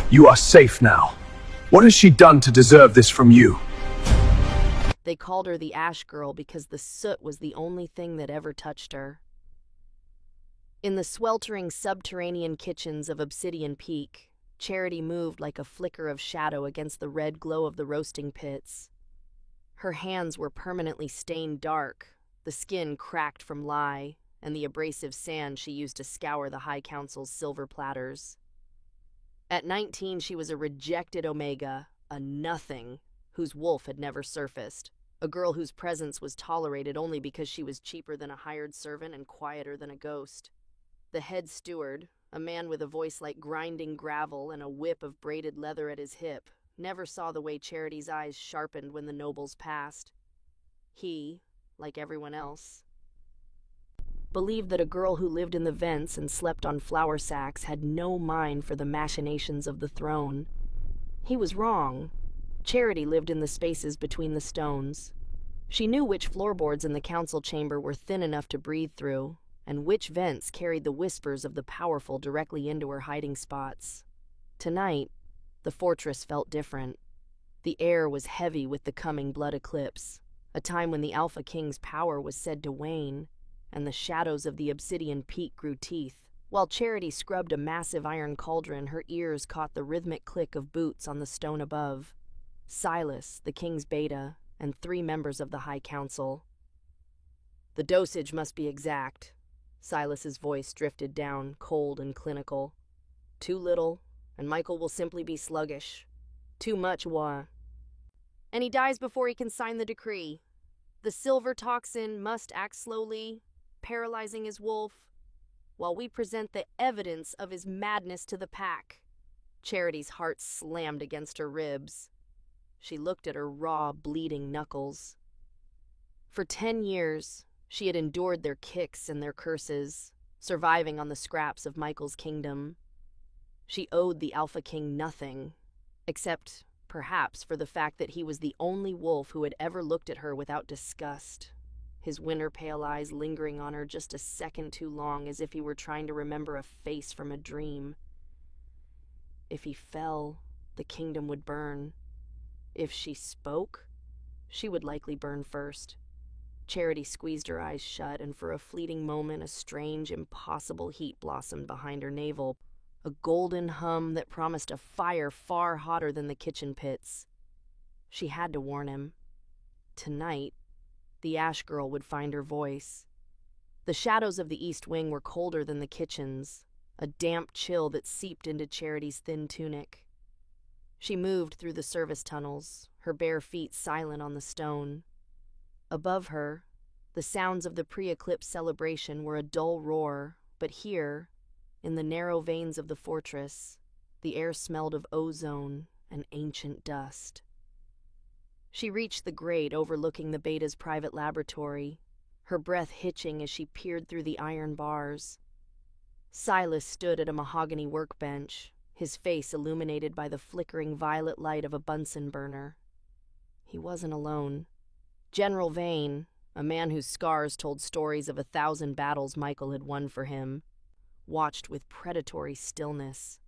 You are safe now. What has she done to deserve this from you? They called her the Ash Girl because the soot was the only thing that ever touched her. In the sweltering subterranean kitchens of Obsidian Peak, Charity moved like a flicker of shadow against the red glow of the roasting pits. Her hands were permanently stained dark, the skin cracked from lye, and the abrasive sand she used to scour the High Council's silver platters. At 19, she was a rejected Omega, a nothing, whose wolf had never surfaced, a girl whose presence was tolerated only because she was cheaper than a hired servant and quieter than a ghost. The head steward, a man with a voice like grinding gravel and a whip of braided leather at his hip, never saw the way Charity's eyes sharpened when the nobles passed. He, like everyone else, believed that a girl who lived in the vents and slept on flour sacks had no mind for the machinations of the throne. He was wrong. Charity lived in the spaces between the stones. She knew which floorboards in the council chamber were thin enough to breathe through, and which vents carried the whispers of the powerful directly into her hiding spots. Tonight, the fortress felt different. The air was heavy with the coming blood eclipse, a time when the Alpha King's power was said to wane, and the shadows of the Obsidian Peak grew teeth. While Charity scrubbed a massive iron cauldron, her ears caught the rhythmic click of boots on the stone above. Silas, the king's beta, and 3 members of the High Council. The dosage must be exact. Silas's voice drifted down, cold and clinical. Too little, and Michael will simply be sluggish. Too much, and he dies before he can sign the decree. The silver toxin must act slowly, paralyzing his wolf, while we present the evidence of his madness to the pack. Charity's heart slammed against her ribs. She looked at her raw, bleeding knuckles. For 10 years, she had endured their kicks and their curses, surviving on the scraps of Michael's kingdom. She owed the Alpha King nothing, except, perhaps, for the fact that he was the only wolf who had ever looked at her without disgust, his winter-pale eyes lingering on her just a second too long, as if he were trying to remember a face from a dream. If he fell, the kingdom would burn. If she spoke, she would likely burn first. Charity squeezed her eyes shut, and for a fleeting moment a strange, impossible heat blossomed behind her navel, a golden hum that promised a fire far hotter than the kitchen pits. She had to warn him. Tonight, the Ash Girl would find her voice. The shadows of the East Wing were colder than the kitchens, a damp chill that seeped into Charity's thin tunic. She moved through the service tunnels, her bare feet silent on the stone. Above her, the sounds of the pre-eclipse celebration were a dull roar, but here, in the narrow veins of the fortress, the air smelled of ozone and ancient dust. She reached the grate overlooking the Beta's private laboratory, her breath hitching as she peered through the iron bars. Silas stood at a mahogany workbench, his face illuminated by the flickering violet light of a Bunsen burner. He wasn't alone. General Vane, a man whose scars told stories of 1,000 battles Michael had won for him, watched with predatory stillness.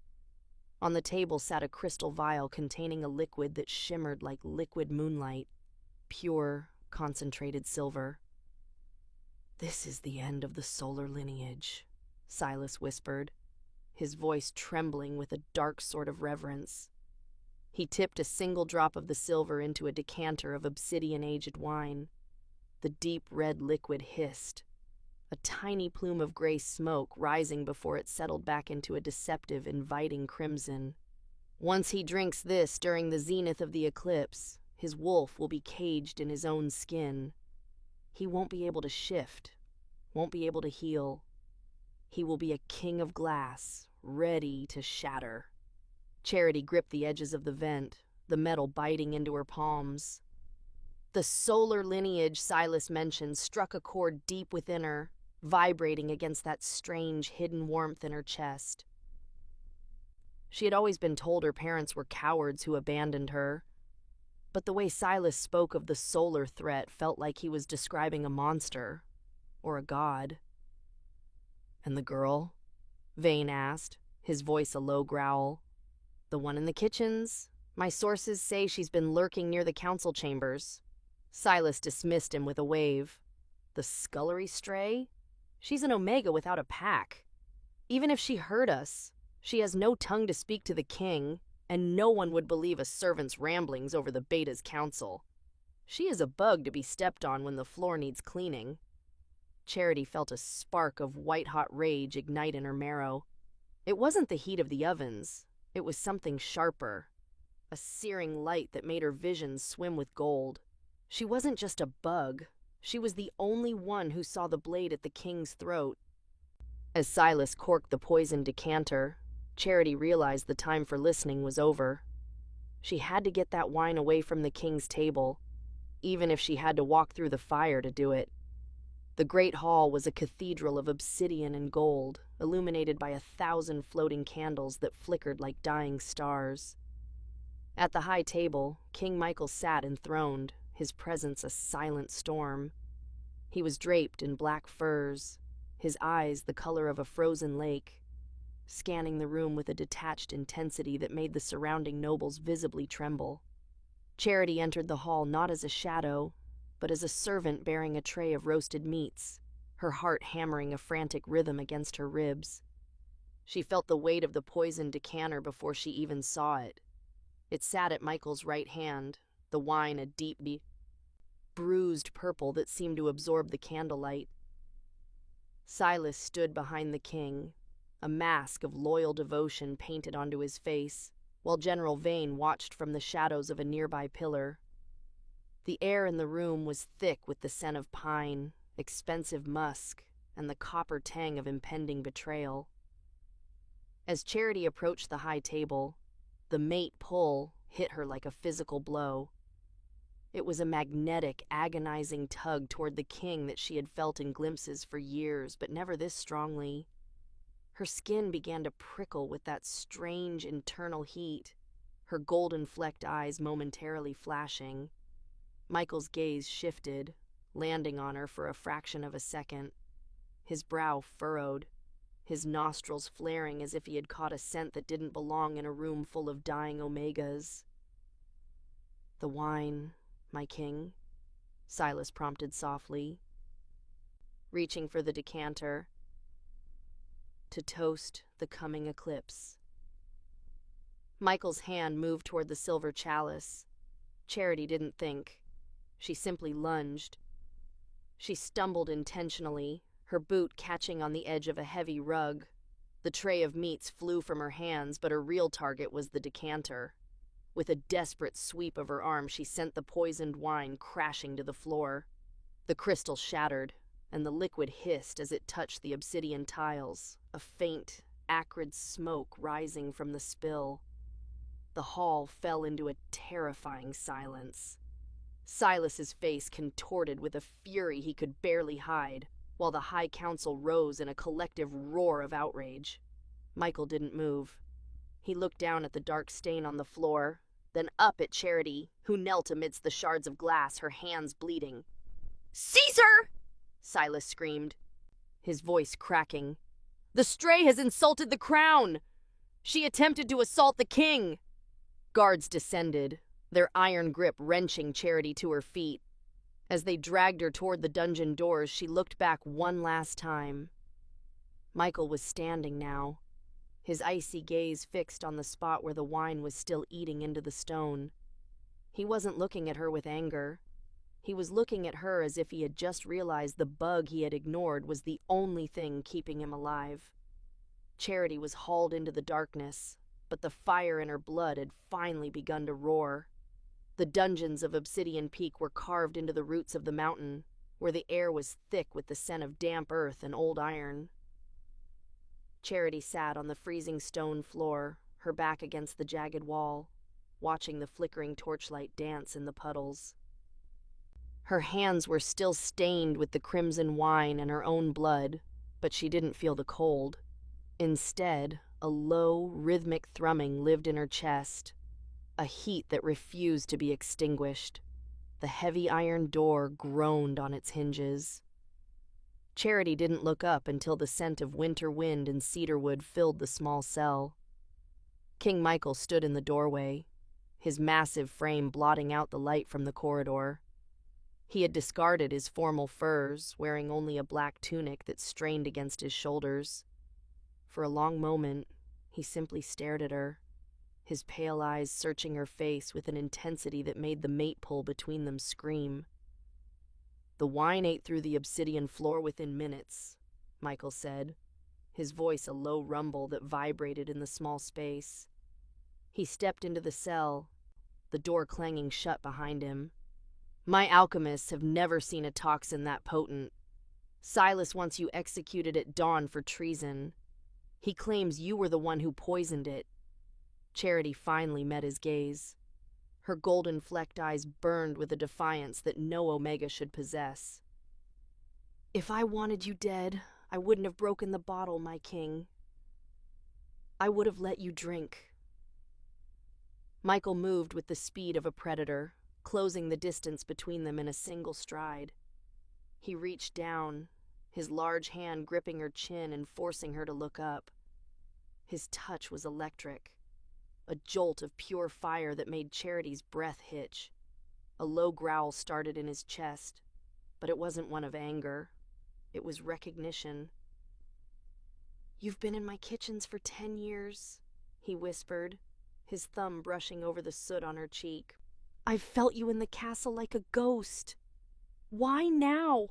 On the table sat a crystal vial containing a liquid that shimmered like liquid moonlight, pure, concentrated silver. "This is the end of the solar lineage," Silas whispered, his voice trembling with a dark sort of reverence. He tipped a single drop of the silver into a decanter of obsidian-aged wine. The deep red liquid hissed, a tiny plume of gray smoke rising before it settled back into a deceptive, inviting crimson. Once he drinks this during the zenith of the eclipse, his wolf will be caged in his own skin. He won't be able to shift, won't be able to heal. He will be a king of glass, ready to shatter. Charity gripped the edges of the vent, the metal biting into her palms. The solar lineage Silas mentioned struck a chord deep within her, vibrating against that strange, hidden warmth in her chest. She had always been told her parents were cowards who abandoned her, but the way Silas spoke of the solar threat felt like he was describing a monster, or a god. "And the girl?" Vane asked, his voice a low growl. The one in the kitchens. My sources say she's been lurking near the council chambers. Silas dismissed him with a wave. The Scullery Stray? She's an Omega without a pack. Even if she heard us, she has no tongue to speak to the king, and no one would believe a servant's ramblings over the Beta's council. She is a bug to be stepped on when the floor needs cleaning. Charity felt a spark of white-hot rage ignite in her marrow. It wasn't the heat of the ovens. It was something sharper. A searing light that made her vision swim with gold. She wasn't just a bug. She was the only one who saw the blade at the king's throat. As Silas corked the poisoned decanter, Charity realized the time for listening was over. She had to get that wine away from the king's table, even if she had to walk through the fire to do it. The great hall was a cathedral of obsidian and gold, illuminated by 1,000 floating candles that flickered like dying stars. At the high table, King Michael sat enthroned, his presence a silent storm. He was draped in black furs, his eyes the color of a frozen lake, scanning the room with a detached intensity that made the surrounding nobles visibly tremble. Charity entered the hall not as a shadow, but as a servant bearing a tray of roasted meats, her heart hammering a frantic rhythm against her ribs. She felt the weight of the poisoned decanter before she even saw it. It sat at Michael's right hand, the wine a deep, bruised purple that seemed to absorb the candlelight. Silas stood behind the king, a mask of loyal devotion painted onto his face, while General Vane watched from the shadows of a nearby pillar. The air in the room was thick with the scent of pine, expensive musk, and the copper tang of impending betrayal. As Charity approached the high table, the mate pull hit her like a physical blow. It was a magnetic, agonizing tug toward the king that she had felt in glimpses for years, but never this strongly. Her skin began to prickle with that strange internal heat, her golden-flecked eyes momentarily flashing. Michael's gaze shifted, landing on her for a fraction of a second. His brow furrowed, his nostrils flaring as if he had caught a scent that didn't belong in a room full of dying Omegas. "The wine, my king," Silas prompted softly, reaching for the decanter, "to toast the coming eclipse." Michael's hand moved toward the silver chalice. Charity didn't think. She simply lunged. She stumbled intentionally, her boot catching on the edge of a heavy rug. The tray of meats flew from her hands, but her real target was the decanter. With a desperate sweep of her arm, she sent the poisoned wine crashing to the floor. The crystal shattered, and the liquid hissed as it touched the obsidian tiles, a faint, acrid smoke rising from the spill. The hall fell into a terrifying silence. Silas's face contorted with a fury he could barely hide, while the High Council rose in a collective roar of outrage. Michael didn't move. He looked down at the dark stain on the floor, then up at Charity, who knelt amidst the shards of glass, her hands bleeding. "Caesar!" Silas screamed, his voice cracking. "The Stray has insulted the crown! She attempted to assault the king!" Guards descended, their iron grip wrenching Charity to her feet. As they dragged her toward the dungeon doors, she looked back one last time. Michael was standing now, his icy gaze fixed on the spot where the wine was still eating into the stone. He wasn't looking at her with anger. He was looking at her as if he had just realized the bug he had ignored was the only thing keeping him alive. Charity was hauled into the darkness, but the fire in her blood had finally begun to roar. The dungeons of Obsidian Peak were carved into the roots of the mountain, where the air was thick with the scent of damp earth and old iron. Charity sat on the freezing stone floor, her back against the jagged wall, watching the flickering torchlight dance in the puddles. Her hands were still stained with the crimson wine and her own blood, but she didn't feel the cold. Instead, a low, rhythmic thrumming lived in her chest, a heat that refused to be extinguished. The heavy iron door groaned on its hinges. Charity didn't look up until the scent of winter wind and cedarwood filled the small cell. King Michael stood in the doorway, his massive frame blotting out the light from the corridor. He had discarded his formal furs, wearing only a black tunic that strained against his shoulders. For a long moment, he simply stared at her, his pale eyes searching her face with an intensity that made the mate pull between them scream. "The wine ate through the obsidian floor within minutes," Michael said, his voice a low rumble that vibrated in the small space. He stepped into the cell, the door clanging shut behind him. "My alchemists have never seen a toxin that potent. Silas wants you executed at dawn for treason. He claims you were the one who poisoned it." Charity finally met his gaze. Her golden-flecked eyes burned with a defiance that no Omega should possess. "If I wanted you dead, I wouldn't have broken the bottle, my king. I would have let you drink." Michael moved with the speed of a predator, closing the distance between them in a single stride. He reached down, his large hand gripping her chin and forcing her to look up. His touch was electric, a jolt of pure fire that made Charity's breath hitch. A low growl started in his chest, but it wasn't one of anger. It was recognition. "You've been in my kitchens for 10 years, he whispered, his thumb brushing over the soot on her cheek. "I've felt you in the castle like a ghost. Why now?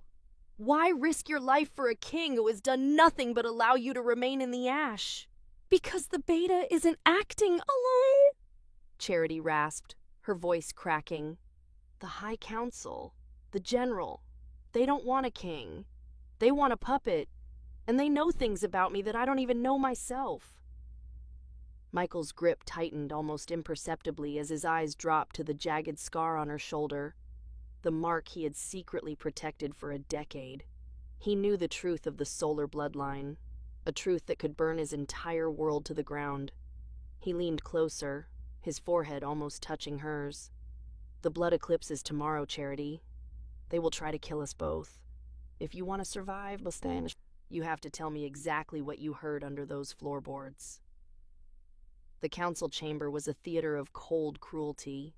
Why risk your life for a king who has done nothing but allow you to remain in the ash?" "Because the beta isn't acting alone," Charity rasped, her voice cracking. "The High Council, the General, they don't want a king. They want a puppet, and they know things about me that I don't even know myself." Michael's grip tightened almost imperceptibly as his eyes dropped to the jagged scar on her shoulder, the mark he had secretly protected for a decade. He knew the truth of the solar bloodline, a truth that could burn his entire world to the ground. He leaned closer, his forehead almost touching hers. "The blood eclipse is tomorrow, Charity. They will try to kill us both. If you want to survive, you have to tell me exactly what you heard under those floorboards." The council chamber was a theater of cold cruelty.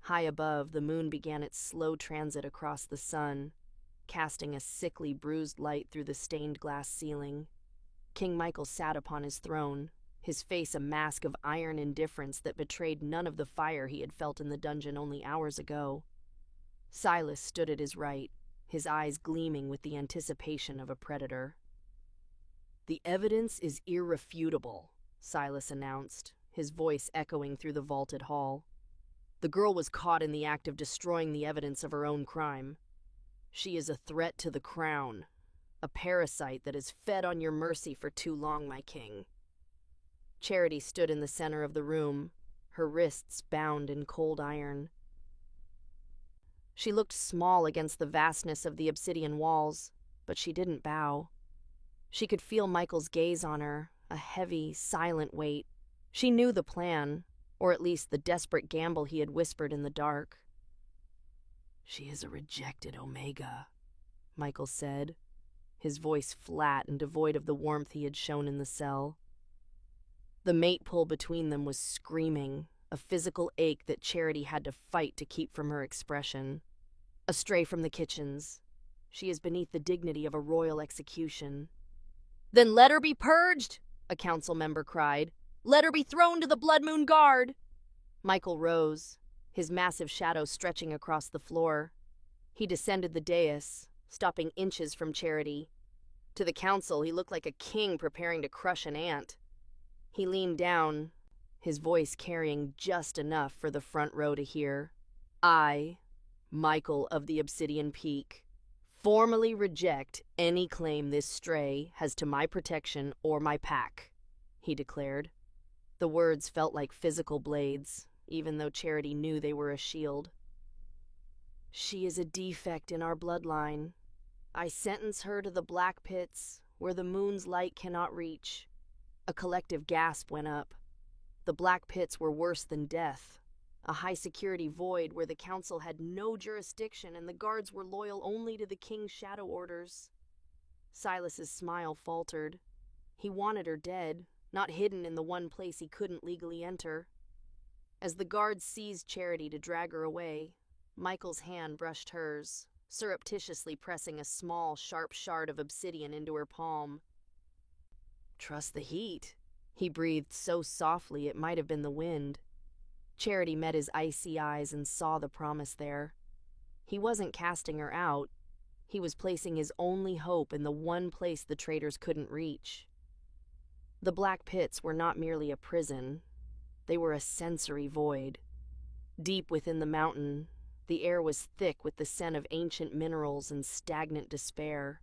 High above, the moon began its slow transit across the sun, casting a sickly, bruised light through the stained glass ceiling. King Michael sat upon his throne, his face a mask of iron indifference that betrayed none of the fire he had felt in the dungeon only hours ago. Silas stood at his right, his eyes gleaming with the anticipation of a predator. "The evidence is irrefutable," Silas announced, his voice echoing through the vaulted hall. "The girl was caught in the act of destroying the evidence of her own crime. She is a threat to the crown, a parasite that has fed on your mercy for too long, my king." Charity stood in the center of the room, her wrists bound in cold iron. She looked small against the vastness of the obsidian walls, but she didn't bow. She could feel Michael's gaze on her, a heavy, silent weight. She knew the plan, or at least the desperate gamble he had whispered in the dark. "She is a rejected Omega," Michael said, his voice flat and devoid of the warmth he had shown in the cell. The mate pull between them was screaming, a physical ache that Charity had to fight to keep from her expression. "A stray from the kitchens. She is beneath the dignity of a royal execution." "Then let her be purged," a council member cried. "Let her be thrown to the Blood Moon Guard." Michael rose, his massive shadow stretching across the floor. He descended the dais, stopping inches from Charity. To the council, he looked like a king preparing to crush an ant. He leaned down, his voice carrying just enough for the front row to hear. "I, Michael of the Obsidian Peak, formally reject any claim this stray has to my protection or my pack," he declared. The words felt like physical blades, even though Charity knew they were a shield. "She is a defect in our bloodline. I sentence her to the black pits, where the moon's light cannot reach." A collective gasp went up. The black pits were worse than death, a high-security void where the council had no jurisdiction and the guards were loyal only to the king's shadow orders. Silas's smile faltered. He wanted her dead, not hidden in the one place he couldn't legally enter. As the guards seized Charity to drag her away, Michael's hand brushed hers, surreptitiously pressing a small, sharp shard of obsidian into her palm. "Trust the heat," he breathed so softly it might have been the wind. Charity met his icy eyes and saw the promise there. He wasn't casting her out. He was placing his only hope in the one place the traitors couldn't reach. The black pits were not merely a prison. They were a sensory void. Deep within the mountain, the air was thick with the scent of ancient minerals and stagnant despair.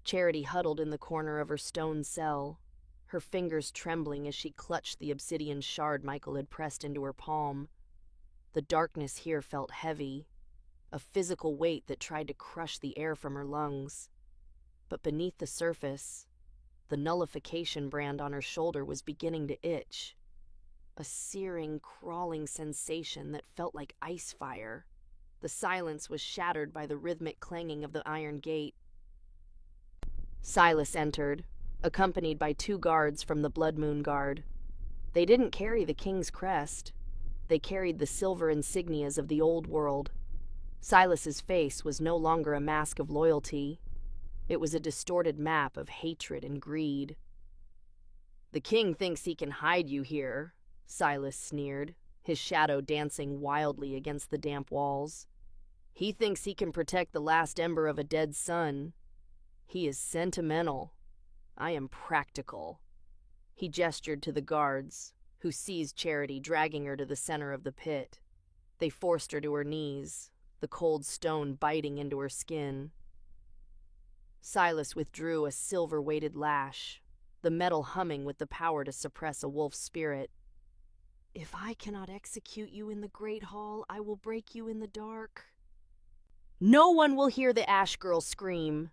Charity huddled in the corner of her stone cell, her fingers trembling as she clutched the obsidian shard Michael had pressed into her palm. The darkness here felt heavy, a physical weight that tried to crush the air from her lungs. But beneath the surface, the nullification brand on her shoulder was beginning to itch. A searing, crawling sensation that felt like ice fire. The silence was shattered by the rhythmic clanging of the iron gate. Silas entered, accompanied by 2 guards from the Blood Moon Guard. They didn't carry the king's crest. They carried the silver insignias of the old world. Silas's face was no longer a mask of loyalty. It was a distorted map of hatred and greed. "The king thinks he can hide you here," Silas sneered, his shadow dancing wildly against the damp walls. "He thinks he can protect the last ember of a dead sun. He is sentimental. I am practical." He gestured to the guards, who seized Charity, dragging her to the center of the pit. They forced her to her knees, the cold stone biting into her skin. Silas withdrew a silver-weighted lash, the metal humming with the power to suppress a wolf's spirit. "If I cannot execute you in the Great Hall, I will break you in the dark." "No one will hear the Ash Girl scream."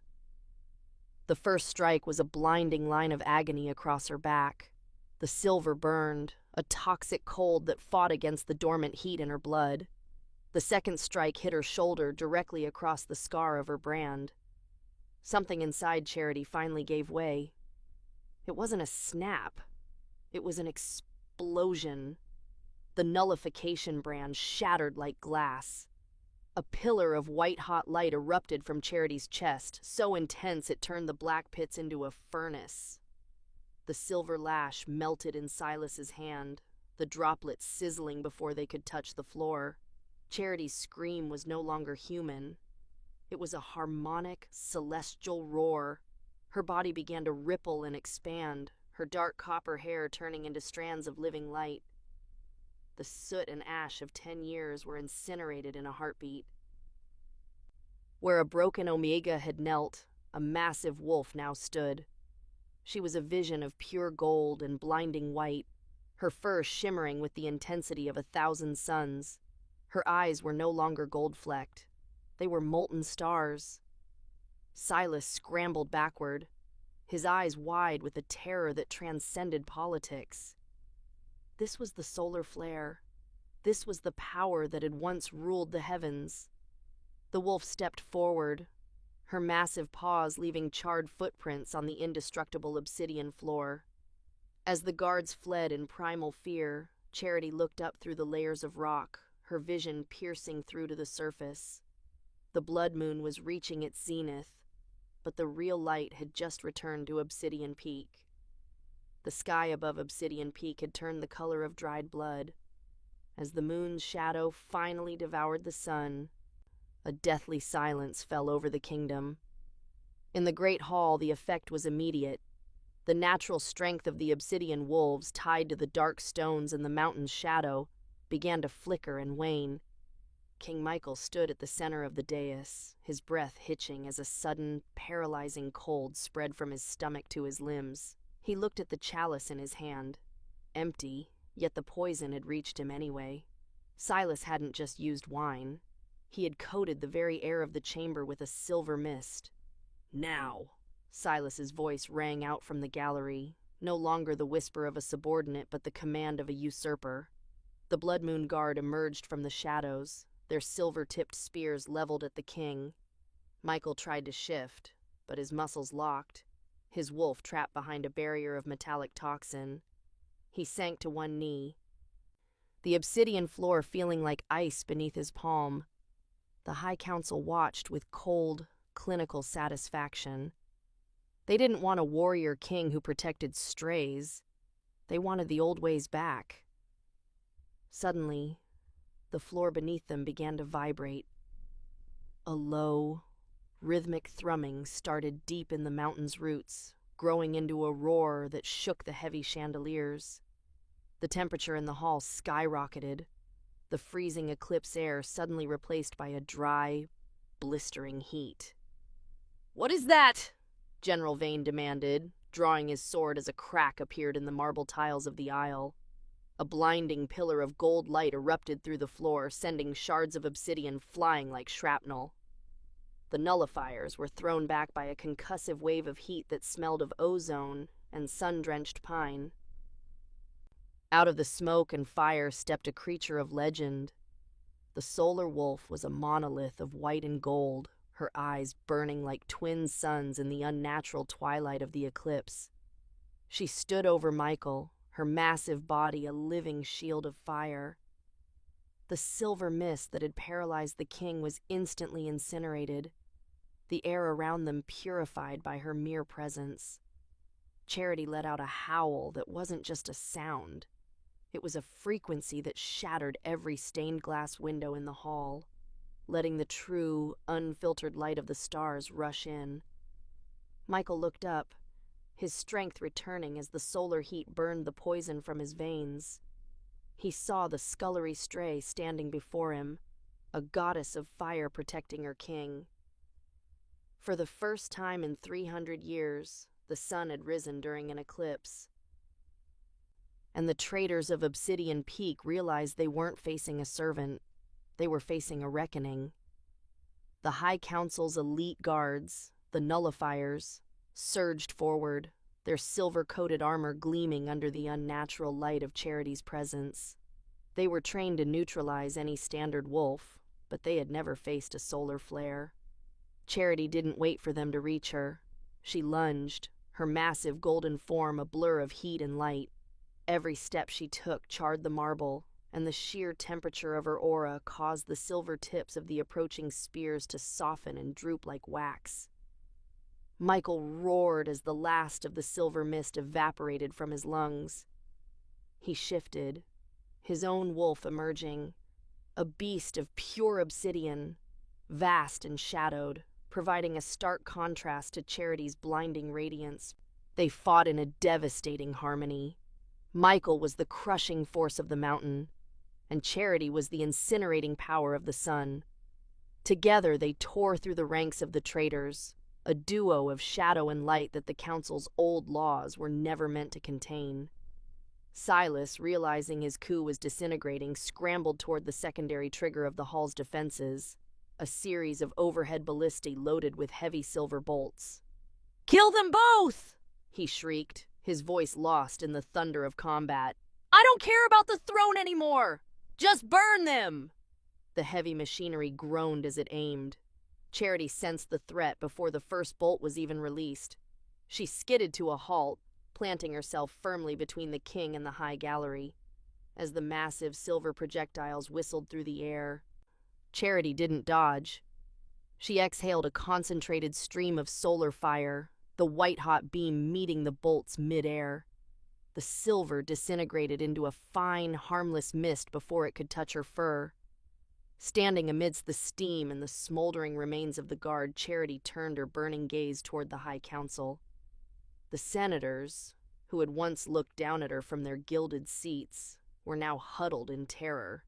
The first strike was a blinding line of agony across her back. The silver burned, a toxic cold that fought against the dormant heat in her blood. The second strike hit her shoulder directly across the scar of her brand. Something inside Charity finally gave way. It wasn't a snap. It was an explosion. The nullification brand shattered like glass. A pillar of white-hot light erupted from Charity's chest, so intense it turned the black pits into a furnace. The silver lash melted in Silas's hand, the droplets sizzling before they could touch the floor. Charity's scream was no longer human. It was a harmonic, celestial roar. Her body began to ripple and expand, her dark copper hair turning into strands of living light. The soot and ash of 10 years were incinerated in a heartbeat. Where a broken Omega had knelt, a massive wolf now stood. She was a vision of pure gold and blinding white, her fur shimmering with the intensity of 1,000 suns. Her eyes were no longer gold-flecked. They were molten stars. Silas scrambled backward, his eyes wide with a terror that transcended politics. This was the solar flare. This was the power that had once ruled the heavens. The wolf stepped forward, her massive paws leaving charred footprints on the indestructible obsidian floor. As the guards fled in primal fear, Charity looked up through the layers of rock, her vision piercing through to the surface. The blood moon was reaching its zenith, but the real light had just returned to Obsidian Peak. The sky above Obsidian Peak had turned the color of dried blood. As the moon's shadow finally devoured the sun, a deathly silence fell over the kingdom. In the great hall, the effect was immediate. The natural strength of the obsidian wolves, tied to the dark stones in the mountain's shadow, began to flicker and wane. King Michael stood at the center of the dais, his breath hitching as a sudden, paralyzing cold spread from his stomach to his limbs. He looked at the chalice in his hand. Empty, yet the poison had reached him anyway. Silas hadn't just used wine. He had coated the very air of the chamber with a silver mist. "Now!" Silas's voice rang out from the gallery, no longer the whisper of a subordinate but the command of a usurper. The Blood Moon Guard emerged from the shadows, their silver-tipped spears leveled at the king. Michael tried to shift, but his muscles locked. his wolf trapped behind a barrier of metallic toxin. He sank to one knee, the obsidian floor feeling like ice beneath his palm. The High Council watched with cold, clinical satisfaction. They didn't want a warrior king who protected strays. They wanted the old ways back. Suddenly, the floor beneath them began to vibrate. A low, rhythmic thrumming started deep in the mountain's roots, growing into a roar that shook the heavy chandeliers. The temperature in the hall skyrocketed, the freezing eclipse air suddenly replaced by a dry, blistering heat. "What is that?" General Vane demanded, drawing his sword as a crack appeared in the marble tiles of the aisle. A blinding pillar of gold light erupted through the floor, sending shards of obsidian flying like shrapnel. The nullifiers were thrown back by a concussive wave of heat that smelled of ozone and sun-drenched pine. Out of the smoke and fire stepped a creature of legend. The solar wolf was a monolith of white and gold, her eyes burning like twin suns in the unnatural twilight of the eclipse. She stood over Michael, her massive body a living shield of fire. The silver mist that had paralyzed the king was instantly incinerated, the air around them purified by her mere presence. Charity let out a howl that wasn't just a sound. It was a frequency that shattered every stained glass window in the hall, letting the true, unfiltered light of the stars rush in. Michael looked up, his strength returning as the solar heat burned the poison from his veins. He saw the Scullery Stray standing before him, a goddess of fire protecting her king. For the first time in 300 years, the sun had risen during an eclipse. And the traders of Obsidian Peak realized they weren't facing a servant, they were facing a reckoning. The High Council's elite guards, the nullifiers, surged forward, their silver-coated armor gleaming under the unnatural light of Charity's presence. They were trained to neutralize any standard wolf, but they had never faced a solar flare. Charity didn't wait for them to reach her. She lunged, her massive golden form a blur of heat and light. Every step she took charred the marble, and the sheer temperature of her aura caused the silver tips of the approaching spears to soften and droop like wax. Michael roared as the last of the silver mist evaporated from his lungs. He shifted, his own wolf emerging, a beast of pure obsidian, vast and shadowed, providing a stark contrast to Charity's blinding radiance. They fought in a devastating harmony. Michael was the crushing force of the mountain, and Charity was the incinerating power of the sun. Together they tore through the ranks of the traitors, a duo of shadow and light that the Council's old laws were never meant to contain. Silas, realizing his coup was disintegrating, scrambled toward the secondary trigger of the hall's defenses, a series of overhead ballistae loaded with heavy silver bolts. "Kill them both!" he shrieked, his voice lost in the thunder of combat. "I don't care about the throne anymore! Just burn them!" The heavy machinery groaned as it aimed. Charity sensed the threat before the first bolt was even released. She skidded to a halt, planting herself firmly between the king and the high gallery. As the massive silver projectiles whistled through the air, Charity didn't dodge. She exhaled a concentrated stream of solar fire, the white-hot beam meeting the bolts mid-air. The silver disintegrated into a fine, harmless mist before it could touch her fur. Standing amidst the steam and the smoldering remains of the guard, Charity turned her burning gaze toward the High Council. The senators, who had once looked down at her from their gilded seats, were now huddled in terror.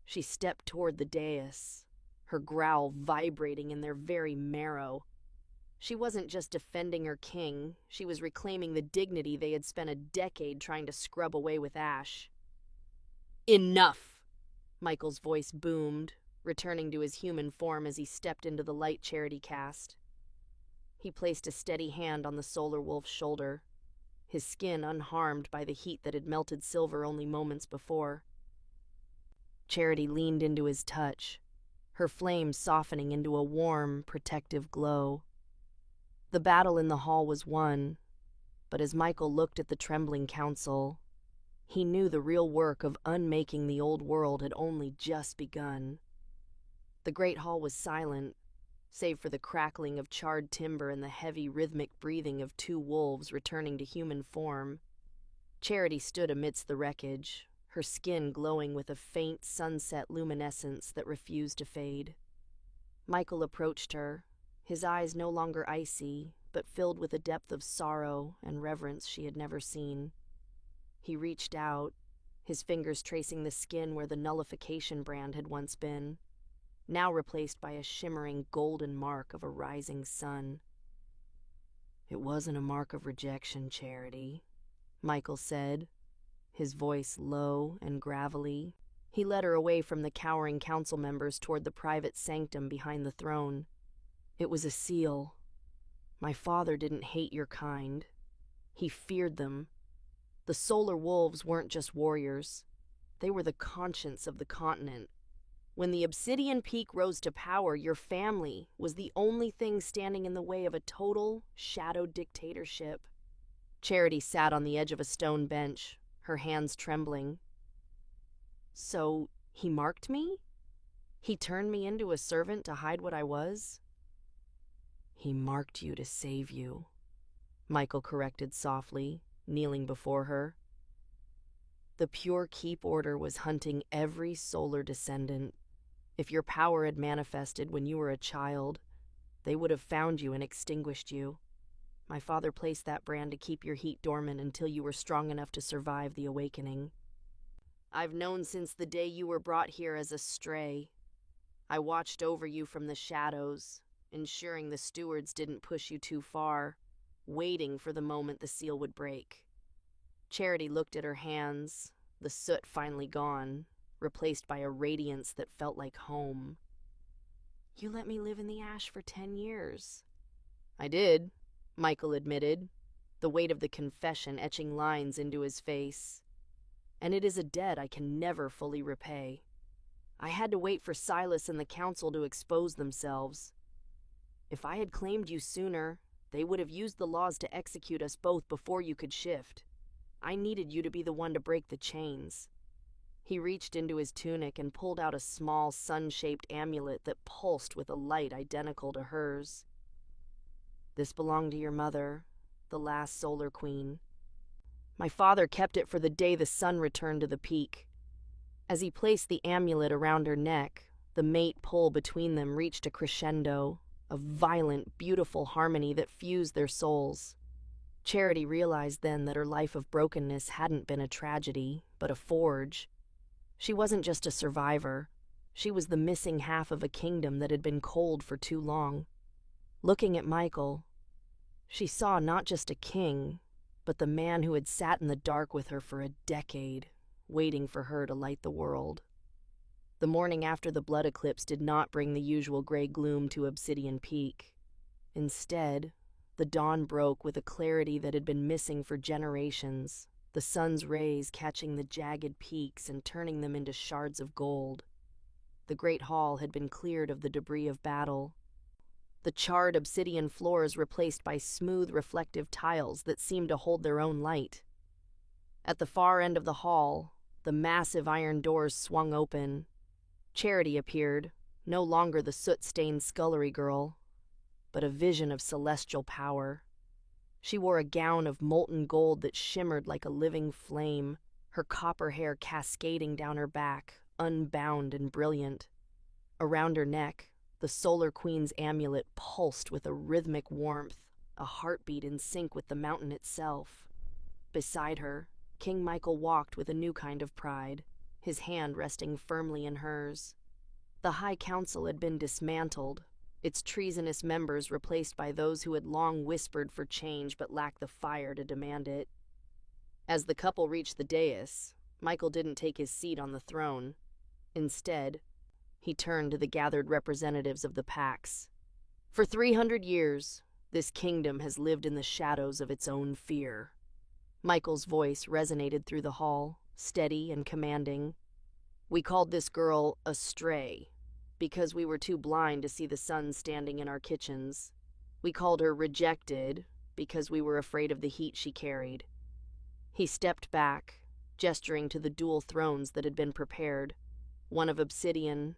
She stepped toward the dais, her growl vibrating in their very marrow. She wasn't just defending her king, she was reclaiming the dignity they had spent a decade trying to scrub away with ash. "Enough!" Michael's voice boomed, returning to his human form as he stepped into the light Charity cast. He placed a steady hand on the solar wolf's shoulder, his skin unharmed by the heat that had melted silver only moments before. Charity leaned into his touch, her flame softening into a warm, protective glow. The battle in the hall was won, but as Michael looked at the trembling council, he knew the real work of unmaking the old world had only just begun. The great hall was silent, save for the crackling of charred timber and the heavy rhythmic breathing of two wolves returning to human form. Charity stood amidst the wreckage, her skin glowing with a faint sunset luminescence that refused to fade. Michael approached her, his eyes no longer icy, but filled with a depth of sorrow and reverence she had never seen. He reached out, his fingers tracing the skin where the nullification brand had once been, now replaced by a shimmering golden mark of a rising sun. "It wasn't a mark of rejection, Charity," Michael said, his voice low and gravelly. He led her away from the cowering council members toward the private sanctum behind the throne. "It was a seal. My father didn't hate your kind. He feared them. The solar wolves weren't just warriors. They were the conscience of the continent. When the Obsidian Peak rose to power, your family was the only thing standing in the way of a total shadow dictatorship." Charity sat on the edge of a stone bench, her hands trembling. "So he marked me? He turned me into a servant to hide what I was?" "He marked you to save you," Michael corrected softly, kneeling before her. "The Pure Keep Order was hunting every solar descendant. If your power had manifested when you were a child, they would have found you and extinguished you. My father placed that brand to keep your heat dormant until you were strong enough to survive the awakening. I've known since the day you were brought here as a stray. I watched over you from the shadows, ensuring the stewards didn't push you too far, waiting for the moment the seal would break." Charity looked at her hands, the soot finally gone, replaced by a radiance that felt like home. "You let me live in the ash for 10 years. "I did," Michael admitted, the weight of the confession etching lines into his face. "And it is a debt I can never fully repay. I had to wait for Silas and the council to expose themselves. If I had claimed you sooner, they would have used the laws to execute us both before you could shift. I needed you to be the one to break the chains." He reached into his tunic and pulled out a small sun-shaped amulet that pulsed with a light identical to hers. "This belonged to your mother, the last solar queen. My father kept it for the day the sun returned to the peak." As he placed the amulet around her neck, the mate pull between them reached a crescendo, a violent, beautiful harmony that fused their souls. Charity realized then that her life of brokenness hadn't been a tragedy, but a forge. She wasn't just a survivor. She was the missing half of a kingdom that had been cold for too long. Looking at Michael, she saw not just a king, but the man who had sat in the dark with her for a decade, waiting for her to light the world. The morning after the blood eclipse did not bring the usual gray gloom to Obsidian Peak. Instead, the dawn broke with a clarity that had been missing for generations, the sun's rays catching the jagged peaks and turning them into shards of gold. The great hall had been cleared of the debris of battle, the charred obsidian floors replaced by smooth, reflective tiles that seemed to hold their own light. At the far end of the hall, the massive iron doors swung open. Charity appeared, no longer the soot-stained scullery girl, but a vision of celestial power. She wore a gown of molten gold that shimmered like a living flame, her copper hair cascading down her back, unbound and brilliant. Around her neck, the Solar Queen's amulet pulsed with a rhythmic warmth, a heartbeat in sync with the mountain itself. Beside her, King Michael walked with a new kind of pride, his hand resting firmly in hers. The High Council had been dismantled, its treasonous members replaced by those who had long whispered for change but lacked the fire to demand it. As the couple reached the dais, Michael didn't take his seat on the throne. Instead, he turned to the gathered representatives of the Pax. "For 300 years, this kingdom has lived in the shadows of its own fear." Michael's voice resonated through the hall, steady and commanding. "We called this girl a stray, because we were too blind to see the sun standing in our kitchens. We called her Rejected because we were afraid of the heat she carried. He stepped back, gesturing to the dual thrones that had been prepared, one of obsidian,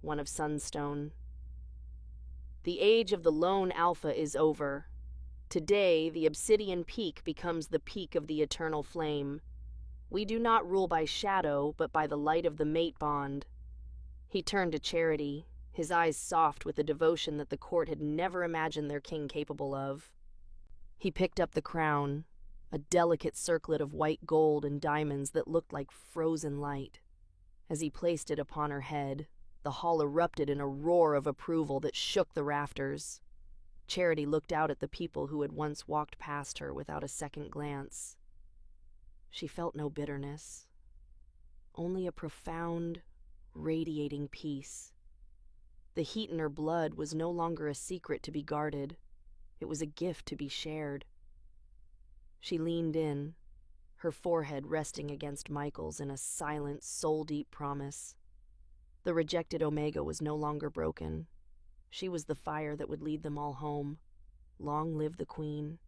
one of sunstone. The age of the lone alpha is over. Today, the Obsidian Peak becomes the peak of the eternal flame. We do not rule by shadow, but by the light of the mate bond. He turned to Charity, his eyes soft with a devotion that the court had never imagined their king capable of. He picked up the crown, a delicate circlet of white gold and diamonds that looked like frozen light. As he placed it upon her head, the hall erupted in a roar of approval that shook the rafters. Charity looked out at the people who had once walked past her without a second glance. She felt no bitterness, only a profound, radiating peace. The heat in her blood was no longer a secret to be guarded. It was a gift to be shared. She leaned in, her forehead resting against Michael's in a silent, soul-deep promise. The rejected Omega was no longer broken. She was the fire that would lead them all home. Long live the Queen.